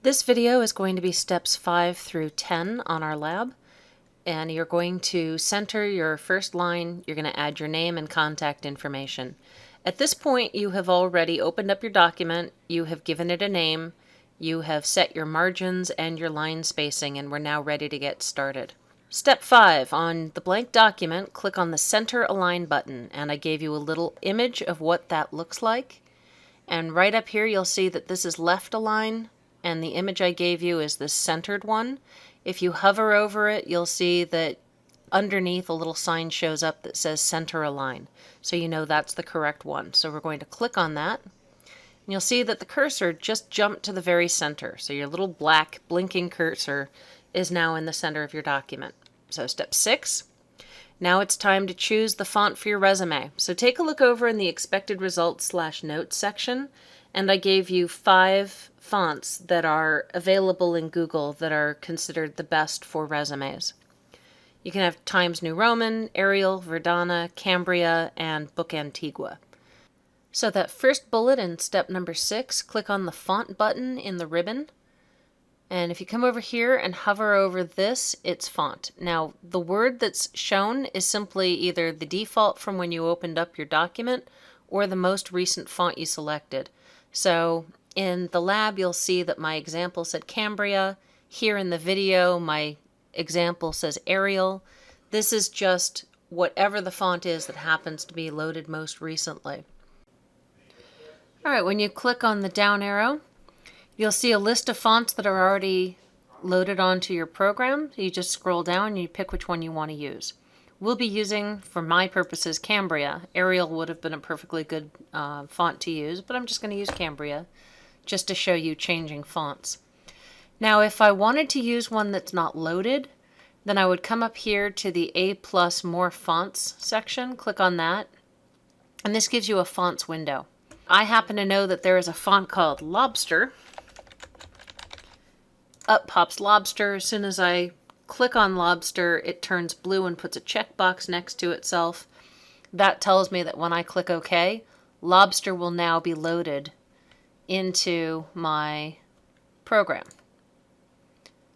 This video is going to be steps 5 through 10 on our lab, and you're going to center your first line. You're going to add your name and contact information. At this point, you have already opened up your document, you have given it a name, you have set your margins and your line spacing, and we're now ready to get started. Step 5, on the blank document, click on the Center Align button, and I gave you a little image of what that looks like. And right up here, you'll see that this is left align, and the image I gave you is the centered one. If you hover over it, you'll see that underneath a little sign shows up that says Center Align. So you know that's the correct one. So we're going to click on that. And you'll see that the cursor just jumped to the very center. So your little black blinking cursor is now in the center of your document. So step 6. Now it's time to choose the font for your resume. So take a look over in the expected results / notes section, and I gave you 5 fonts that are available in Google that are considered the best for resumes. You can have Times New Roman, Arial, Verdana, Cambria, and Book Antigua. So that first bullet in step number 6, click on the font button in the ribbon. And if you come over here and hover over this, it's font. Now, the word that's shown is simply either the default from when you opened up your document or the most recent font you selected. So in the lab, you'll see that my example said Cambria. Here in the video, my example says Arial. This is just whatever the font is that happens to be loaded most recently. All right, when you click on the down arrow, you'll see a list of fonts that are already loaded onto your program. You just scroll down and you pick which one you want to use. We'll be using, for my purposes, Cambria. Arial would have been a perfectly good font to use, but I'm just going to use Cambria just to show you changing fonts. Now, if I wanted to use one that's not loaded, then I would come up here to the A+ More Fonts section, click on that, and this gives you a fonts window. I happen to know that there is a font called Lobster. Up pops Lobster. As soon as I click on Lobster, it turns blue and puts a checkbox next to itself. That tells me that when I click OK, Lobster will now be loaded into my program.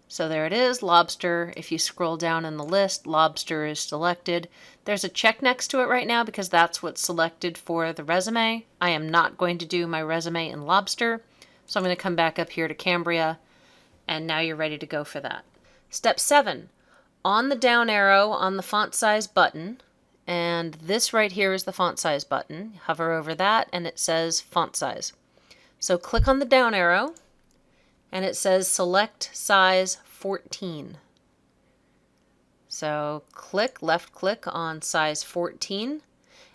So there it is, Lobster. If you scroll down in the list, Lobster is selected. There's a check next to it right now because that's what's selected for the resume. I am not going to do my resume in Lobster, so I'm going to come back up here to Cambria, and now you're ready to go for that. Step 7, on the down arrow on the font size button, and this right here is the font size button. Hover over that and it says font size. So click on the down arrow and it says select size 14. So left click on size 14,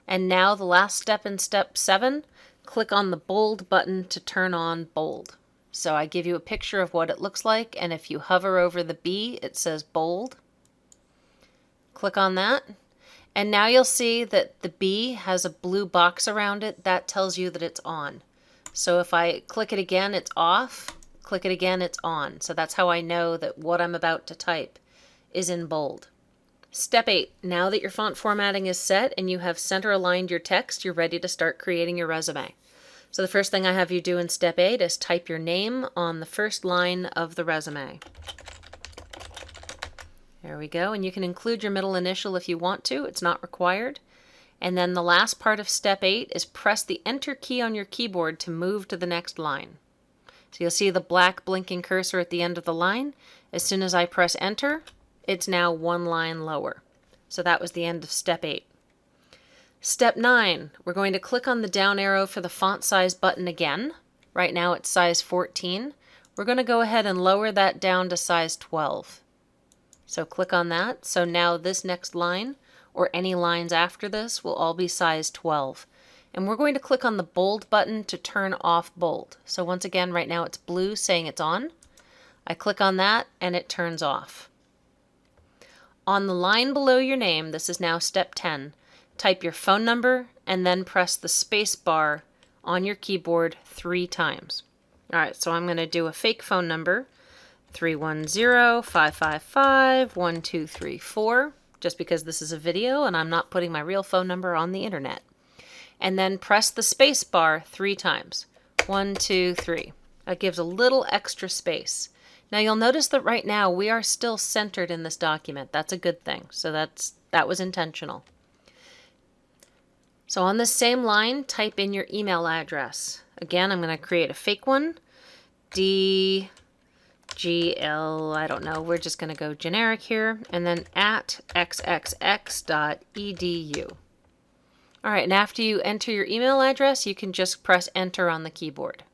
and now the last step in step 7, click on the bold button to turn on bold. So I give you a picture of what it looks like, and if you hover over the B, it says bold. Click on that, and now you'll see that the B has a blue box around it. That tells you that it's on. So if I click it again, it's off. Click it again, it's on. So that's how I know that what I'm about to type is in bold. Step 8, now that your font formatting is set and you have center aligned your text, you're ready to start creating your resume. So the first thing I have you do in step 8 is type your name on the first line of the resume. There we go, and you can include your middle initial if you want to, it's not required. And then the last part of step 8 is press the Enter key on your keyboard to move to the next line. So you'll see the black blinking cursor at the end of the line. As soon as I press Enter, it's now one line lower. So that was the end of step 8. Step 9, we're going to click on the down arrow for the font size button again. Right now it's size 14. We're going to go ahead and lower that down to size 12. So click on that. So now this next line, or any lines after this, will all be size 12. And we're going to click on the bold button to turn off bold. So once again, right now it's blue saying it's on. I click on that and it turns off. On the line below your name, this is now step 10, type your phone number and then press the space bar on your keyboard 3 times. All right, so I'm going to do a fake phone number, 310-555-1234, just because this is a video and I'm not putting my real phone number on the internet. And then press the space bar 3 times. 1, 2, 3. That gives a little extra space. Now you'll notice that right now we are still centered in this document. That's a good thing. So that was intentional. So on this same line, type in your email address. Again, I'm going to create a fake one. DGL, I don't know. We're just going to go generic here. And then at xxx.edu. All right, and after you enter your email address, you can just press enter on the keyboard.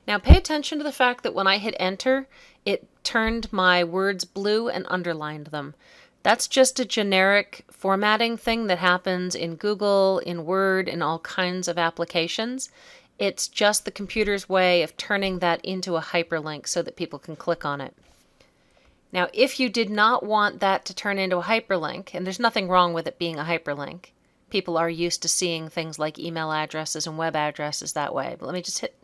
Now pay attention to the fact that when I hit enter, it turned my words blue and underlined them. That's just a generic formatting thing that happens in Google, in Word, in all kinds of applications. It's just the computer's way of turning that into a hyperlink so that people can click on it. Now, if you did not want that to turn into a hyperlink, and there's nothing wrong with it being a hyperlink, people are used to seeing things like email addresses and web addresses that way. But let me just hit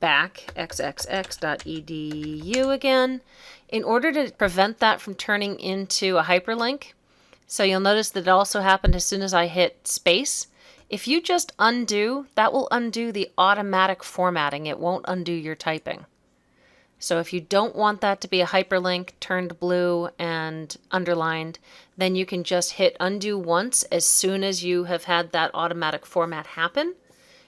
back xxx.edu again. In order to prevent that from turning into a hyperlink, so you'll notice that it also happened as soon as I hit space. If you just undo, that will undo the automatic formatting. It won't undo your typing. So if you don't want that to be a hyperlink turned blue and underlined, then you can just hit undo once as soon as you have had that automatic format happen,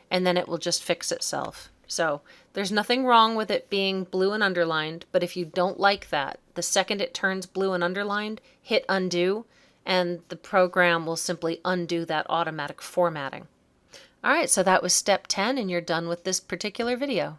and then it will just fix itself. So there's nothing wrong with it being blue and underlined, but if you don't like that, the second it turns blue and underlined, hit undo, and the program will simply undo that automatic formatting. All right, so that was step 10, and you're done with this particular video.